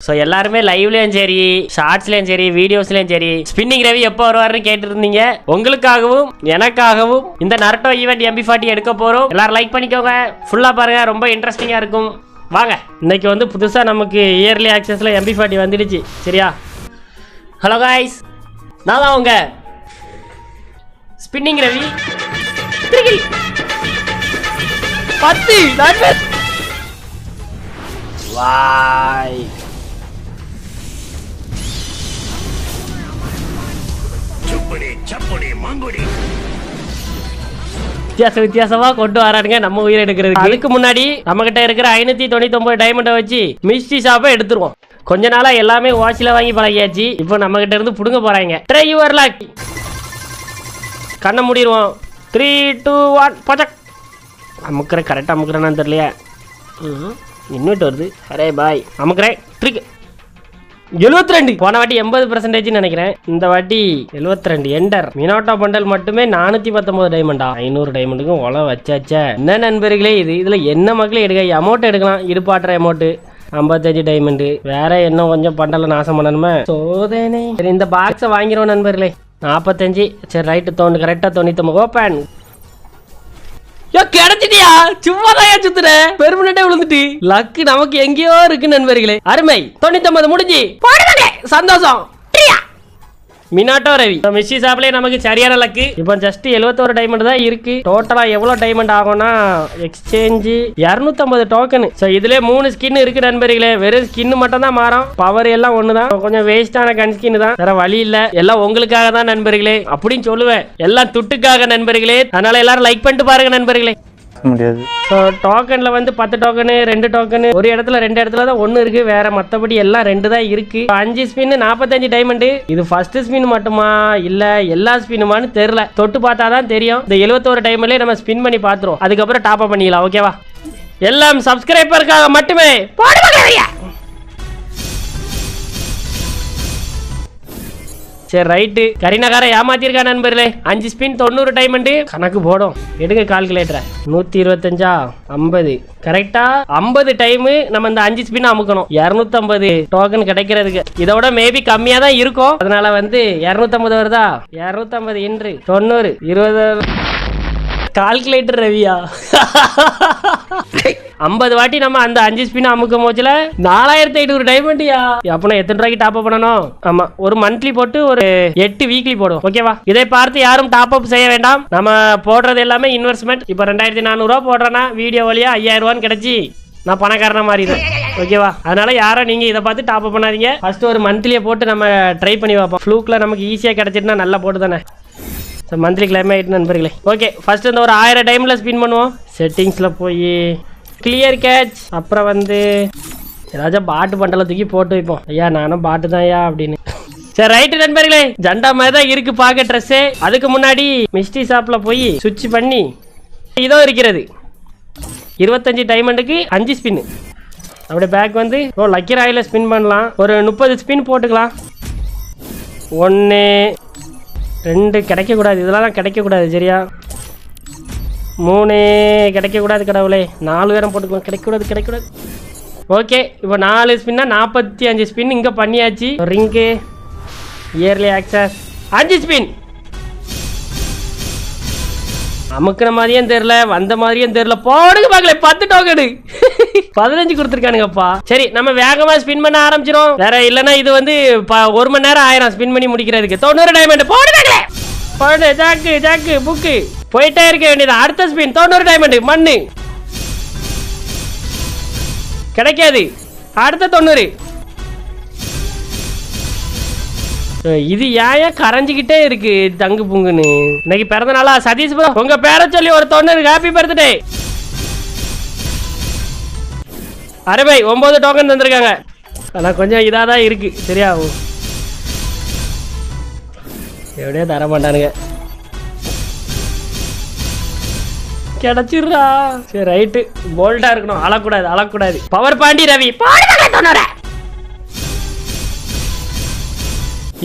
So எல்லாருமே லைவ்லயும் சரி, ஷார்ட்ஸ்லயும் சரி, வீடியோஸ்லயும் சரி, ஸ்பின்னிங் ரவி எப்போ வருவாருன்னு கேட்டுருந்தீங்க. உங்களுக்காகவும் எனக்காகவும் இந்த நரட்டோ ஈவெண்ட் MP40 எடுக்க போறோம். எல்லாரும் லைக் பண்ணிக்கோங்க, ஃபுல்லா பாருங்க, ரொம்ப இன்ட்ரெஸ்டிங்கா இருக்கும். வாங்க, இன்னைக்கு வந்து புதுசா நமக்கு இயர்லி ஆக்சஸ்ல MP40 வந்துடுச்சு. சரியா? ஹலோ காய்ஸ், நான் தான் உங்க ஸ்பின்னிங் ரவி. 10 வாய் வித்தியாசமா கொண்டு வரானுங்க நம்ம உயிரை எடுக்கிறதுக்கு. அதுக்கு முன்னாடி நம்ம கிட்ட இருக்கிற 599 டைமண்டை வச்சு மிஸ்டி ஷாப்பை எடுத்துருவோம். கொஞ்ச நாளா எல்லாமே வாட்சில வாங்கி பழகியாச்சு. இப்போ நம்ம கிட்ட இருந்து புடுங்க போறாங்க. Try your luck. கண்ணை மூடிடுவோம். 3 2 1 பச்சக். அமுக்குற கரெக்டாக அமுக்குறேன்னு தெரியலையா? இன்னும் வருது. அரே பாய் அமுக்குறேன். ட்ரிக் 72. போன வாட்டி 80% நினைக்கிறேன். இந்த வாட்டி 72. எண்டர் மினோட்டோ பண்டல் மட்டுமே 419 டைமண்டா. 500 டைமண்டுக்கும் உல வச்சாச்சா. என்ன நண்பர்களே இது? இதுல என்ன மக்களே எடுக்க அமௌண்ட் எடுக்கலாம். இடுப்பாட்டுற அமௌண்ட் 55 டைமண்டு. வேற என்ன கொஞ்சம் பண்டல நாசம் பண்ணணுமே. சோதனை. சரி, இந்த பாக்ஸை வாங்கிறோம் நண்பர்களே. 45. சரி ரைட்டு, கரெக்டா 99. ஓப்பன். கிடைச்சிட்டியா? சும்மாதான் சுத்துற. பெருமனே விழுந்துட்டு லக்கு நமக்கு எங்கேயோ இருக்கு நண்பர்களே. அருமை. 99 முடிஞ்சு. சந்தோஷம். மினாட்டோ ரவி மிஸ்டி ஷாப்லயே நமக்கு சரியான லக்கு. இப்போ ஜஸ்ட் 71 டைமண்ட் தான் இருக்கு. டோட்டலா எவ்வளவு டைமண்ட் ஆகும்னா எக்ஸ்சேஞ்ச் 250 டோக்கன். சோ இதுல 3 ஸ்கின் இருக்கு நண்பர்களே. வெறும் ஸ்கின் மட்டும் தான் மாறும். பவர் எல்லாம் ஒண்ணுதான். கொஞ்சம் வேஸ்டான கன் ஸ்கின் தான், வேற வழி இல்ல. எல்லாம் உங்களுக்காக தான் நண்பர்களே அப்படின்னு சொல்லுவேன். எல்லாம் துட்டுக்காக நண்பர்களே. அதனால எல்லாரும் லைக் பண்ணிட்டு பாருங்க நண்பர்களே. முடியாது. டோக்கன்ல வந்து 10 டோக்கன், 2 டோக்கன், ஒரு இடத்துல 2 இடத்துல தான் 1 இருக்கு. வேற மத்தபடி எல்லாம் 2 தான் இருக்கு. 5 ஸ்பின் 45 டைமண்ட். இது ஃபர்ஸ்ட் ஸ்பின் மட்டுமா இல்ல எல்லா ஸ்பின்னுமான்னு தெரியல. தொட்டு பார்த்தா தான் தெரியும். இந்த 71 டைம்லயே நம்ம ஸ்பின் பண்ணி பாத்துறோம். அதுக்கப்புறம் டாப் அப் பண்ணிக்கலாம். ஓகேவா? எல்லாம் சப்ஸ்கிரைபருக்காக மட்டுமே. சரி ரைட்டு. கரீனாக்கார ஏமாத்திருக்கா நண்பர்களே. 5 ஸ்பின் 90 டைமண்ட். கணக்கு போடும். எடுங்க கால்குலேட்டரை. 125 50 கரெக்டா 50 டைம் நம்ம இந்த 5 ஸ்பின் அமுக்கணும். 250 டோக்கன் கிடைக்கிறதுக்கு. இதோட மேபி கம்மியா தான் இருக்கும். அதனால வந்து 250 வருதா? 250 இன்று 90 20 கால்குலேட்டர் ரவியா. 50 வாட்டி நம்ம அந்த 5 ஸ்பின் அமுக்கும் போச்சுல 4500 டைமண்டியா. அப்பனா எத்தனை ரூபாய்க்கு டாப் அப் பண்ணணும்? ஆமா, ஒரு மந்த்லி போட்டு ஒரு 8 வீக்லி போடுவோம். ஓகேவா? இதை பார்த்து யாரும் டாப் அப் செய்ய வேண்டாம். நம்ம போடுறது எல்லாமே இன்வெஸ்ட்மெண்ட். இப்போ 2400 ரூபா போடுறேன்னா வீடியோ வழியா 5000 ரூபான்னு கிடைச்சி நான் பணக்காரனா மாறிடுறேன். ஓகேவா? அதனால யாரும் நீங்க இதை பார்த்து டாப் அப் பண்ணாதீங்க. ஃபர்ஸ்ட் ஒரு மந்த்லியை போட்டு நம்ம ட்ரை பண்ணி பார்ப்போம். ஃப்ளூக்ல நமக்கு ஈஸியா கிடைச்சிட்டுனா நல்லா போட்டு தானே. மந்த்லி கிளைம் ஆகிட்டு நண்பர்களே. ஓகே, ஃபர்ஸ்ட் இந்த ஒரு 1000 டைம்ல ஸ்பின் பண்ணுவோம். செட்டிங்ஸ்ல போய் கிளியர் கேட்ச். அப்புறம் வந்து ஏதாச்சும் பாட்டு பண்டல தூக்கி போட்டு வைப்போம். ஐயா நானும் பாட்டு தான் ஐயா அப்படின்னு. சரி ரைட்டு நண்பர்களே, ஜண்டா மாதிரி தான் இருக்கு பார்க்க ட்ரெஸ்ஸு. அதுக்கு முன்னாடி மிஸ்டி ஷாப்ல போய் சுவிட்ச் பண்ணி இதோ இருக்கிறது 25 டைமண்டுக்கு 5 ஸ்பின். அப்படியே பேக் வந்து லக்கி ராயில ஸ்பின் பண்ணலாம். ஒரு 30 ஸ்பின் போட்டுக்கலாம். 1 2 கிடைக்கக்கூடாது. இதெல்லாம் கிடைக்கக்கூடாது. சரியா? 3 கிடைக்கக்கூடாது. கடவுளே, 4 பேரும் போட்டுக்கலாம். கிடைக்கக்கூடாது. ஓகே, இப்போ 4 ஸ்பின்னா 45 ஸ்பின் இங்கே பண்ணியாச்சு. Ring early access 5 spin. அமுக்கிற மாதிரியும் தெரியல, வந்த மாதிரியும் தெரியல. போடுங்க பார்க்கல. 10 டோக்கனு 15 கொடுத்துருக்கானுங்கப்பா. சரி, நம்ம வேகமா ஸ்பின் பண்ண ஆரம்பிச்சிடும். வேற இல்லைன்னா இது வந்து 1 மணி நேரம் ஆயிரம் ஸ்பின் பண்ணி முடிக்கிறதுக்கு. 90 டைமண்ட் போடுங்க. ஜாக்கு புக்கு போயிட்டே இருக்க வேண்டியது. அடுத்த ஸ்பின் 90 டைமண்ட். மண்ணு கிடைக்காது. அடுத்த 90. இது ஏன் கரைஞ்சிக்கிட்டே இருக்கு தங்கு புங்குன்னு? இன்னைக்கு பிறந்த நாளா சதீஷ் ப்ரோ? உங்க பேரை சொல்லி ஒரு 90. Happy birthday. அரே பாய் 9 டோக்கன் தந்திருக்காங்க. ஆனா கொஞ்சம் இதாதான் இருக்கு. சரியா? எப்படியே தர மாட்டானுங்க. கிடைச்சிடுறா. சரி ரைட்டு. போல்டா இருக்கணும். அழக்கூடாது. பவர் பாண்டி ரவி.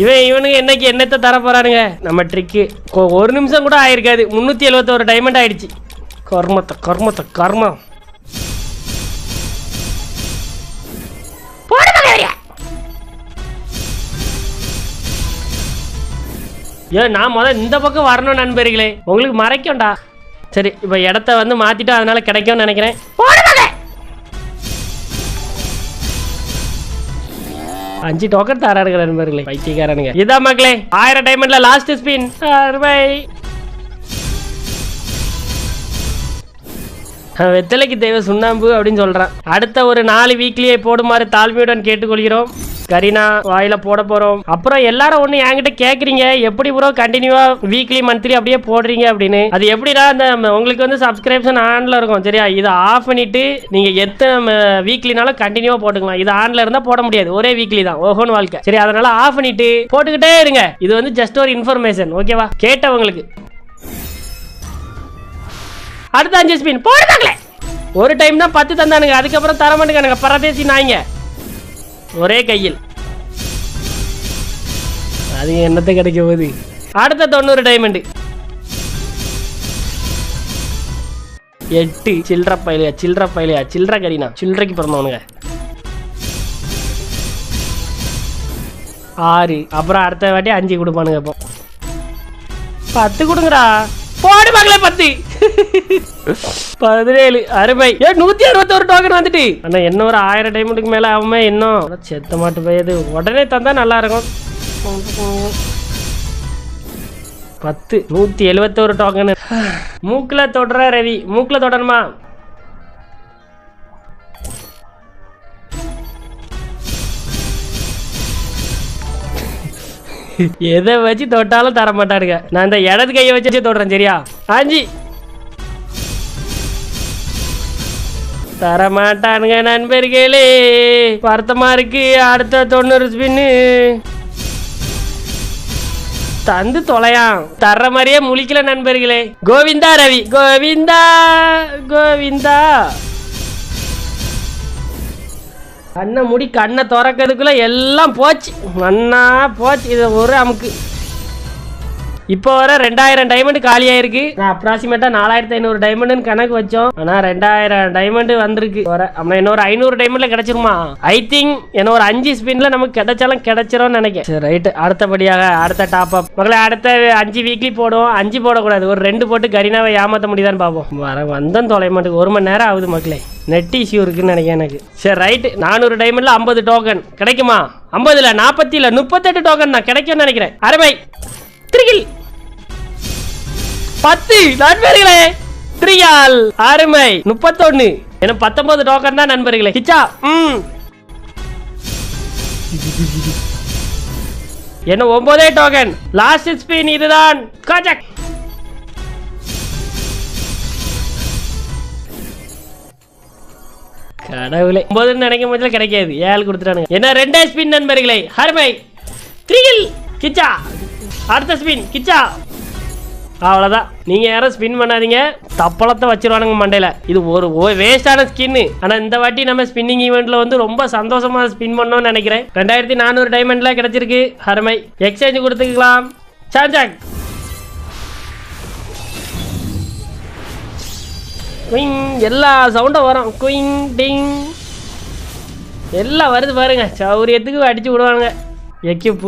இவனுங்க என்னைக்கு என்னத்தை தர போறானுங்க? நம்ம ட்ரிக்கு 1 நிமிஷம் கூட ஆயிருக்காது. 371 டைமண்ட் ஆயிடுச்சு. கர்மம். ஏன் நான் முதல்ல இந்த பக்கம் வரணும் நண்பர்களே, உங்களுக்கு மறைக்கும்டா. சரி இப்போ இடத்த வந்து மாத்திட்டு அதனால கிடைக்கும்னு நினைக்கிறேன். 5 டோக்கன் தராருங்க நண்பர்களே, பைத்தியக்காரனுங்க. இதான் மக்களே 1000 டைமண்ட்ல லாஸ்ட் ஸ்பின். வெத்தலைக்கு தேவை சுண்ணாம்பு அப்படின்னு சொல்றான். அடுத்த ஒரு 4 வீக்லியை போடுமாறு தாழ்மையுடன் கேட்டுக்கொள்கிறோம். கரீனா வாயில போட போறோம். அப்புறம் எல்லாரும் ஒண்ணு என்கிட்ட கேக்குறீங்க, எப்படி ப்ரோ கண்டினியூவா வீக்லி மந்த்லி அப்படியே போடுறீங்க அப்படின்னு. அது எப்படிடா, அந்த உங்களுக்கு வந்து சப்ஸ்கிரிப்ஷன் ஆன்ல இருக்கும் சரியா, இதை ஆஃப் பண்ணிட்டு நீங்க எத்தனை வீக்லினாலும் கண்டினியூவா போட்டுக்கலாம். இது ஆன்ல இருந்தா போட முடியாது, ஒரே வீக்லி தான் ஓஹோன் வாழ்க்கை. சரி அதனால ஆஃப் பண்ணிட்டு போட்டுக்கிட்டே இருங்க. இது வந்து ஜஸ்ட் ஒரு இன்ஃபர்மேஷன், ஓகேவா, கேட்டவங்களுக்கு. அடுத்த 5 ஸ்பின் போடுறாங்களே. ஒரு டைம் தான் 10 தந்தானுங்க, அதுக்கப்புறம் தர மாட்டேங்க பரதேசி நாய்ங்க. ஒரே கையில் அது என்னத்தை கிடைக்க போகுது. அடுத்த 90 டைமண்ட் 8 சில்லற பயிலையா சில்லற கரீனா, சில்லறைக்கு பிறந்தவனுங்க. 6. அப்புறம் அடுத்த வாட்டி 5 கொடுப்பானுங்க. இப்போ 10 கொடுங்கடா, போடு மகளே 10. 17 அருமை. 161 டோக்கன் வந்துட்டு. ஆனா என்ன ஒரு 1000 டைமண்டுக்கு மேல ஆகுமே இன்னும். செத்த மாட்டு போயது உடனே தந்தா நல்லா இருக்கும். 10 171 டோக்கன். மூக்குல தொடர ரவி, மூக்குல தொடருமா? எதை வச்சு தொட்டாலும் தர மாட்டாருங்க. நான் இந்த இடது கையை வச்சு தொடுறேன் சரியா. 5 தர மாட்டானுங்க நண்பர்களே, வருத்தமா இருக்கு. அடுத்த 90 ஸ்பின்னு தந்து தொலையாம், தர்ற மாதிரியே முழிக்கல நண்பர்களே. கோவிந்தா ரவி, கோவிந்தா கோவிந்தா. கண்ணை மூடி கண்ணை திறக்கிறதுக்குள்ள எல்லாம் போச்சு, மண்ணா போச்சு. இது ஒரு அமுக்கு. இப்போ வர 2000 டைமண்ட் காலியாயிருக்கு. நான் அப்ராக்சிமேட்டா 4500 டைமண்ட்னு கணக்கு வச்சோம். ஆனா 2000 டைமண்ட் வந்திருக்கு. நம்ம இன்னொரு 500 டைமண்ட்ல கிடைச்சிருமா? ஐ திங்க் என்ன ஒரு 5 ஸ்பின்ல நமக்கு கிடைச்சாலும் கிடைச்சிரும் நினைக்கிறேன். சரி ரைட். அடுத்தபடியாக அடுத்த டாப் அப் மக்களை, அடுத்த 5 வீக்லி போடுவோம். 5 போடக்கூடாது, ஒரு 2 போட்டு கரீனாவை ஏமாத்த முடியுதான்னு பார்ப்போம். வந்தன் தொலை மாட்டுக்கு 1 மணி நேரம் ஆகுது மக்களே. நெட் இஷ்யூ இருக்குன்னு நினைக்கிறேன் எனக்கு. சரி ரைட். 400 டைமண்ட்ல 50 டோக்கன் கிடைக்குமா? 50 இல்ல 40 இல்ல 38 டோக்கன் தான் கிடைக்கும்னு நினைக்கிறேன். அருமை. திரிகில் 10 நண்பர்களே, ட்ரியால் அருமை. 31 என்ன 19 டோக்கன் தான் நண்பர்களே. கிச்சா என்ன 9 டோக்கன். லாஸ்ட் ஸ்பின் இதுதான். காஜக் கடவுளே, 9 நினைக்கும் போது கிடைக்காது. 7 கொடுத்துட்டானுங்க. என்ன 2 ஸ்பின் நண்பர்களே. அருமை. த்ரிகில் கிச்சா. அடுத்த ஸ்பின் கிச்சா. அவ்வளோதான். நீங்கள் யாரும் ஸ்பின் பண்ணாதீங்க, தப்பளத்தை வச்சிருவானுங்க மண்டையில். இது ஒரு வேஸ்டான ஸ்கின்னு. ஆனால் இந்த வாட்டி நம்ம ஸ்பின்னிங் ஈவெண்ட்டில் வந்து ரொம்ப சந்தோஷமாக ஸ்பின் பண்ணோம்னு நினைக்கிறேன். 2400 டைமண்டில் கிடச்சிருக்கு. அருமை. எக்ஸ்சேஞ்ச் கொடுத்துக்கலாம். சாஞ்சாக் குயிங், எல்லா சவுண்டும் வரும். குயிங் டிங் எல்லாம் வருது பாருங்க. சௌரியத்துக்கு அடிச்சு விடுவாங்க. எக்யூப்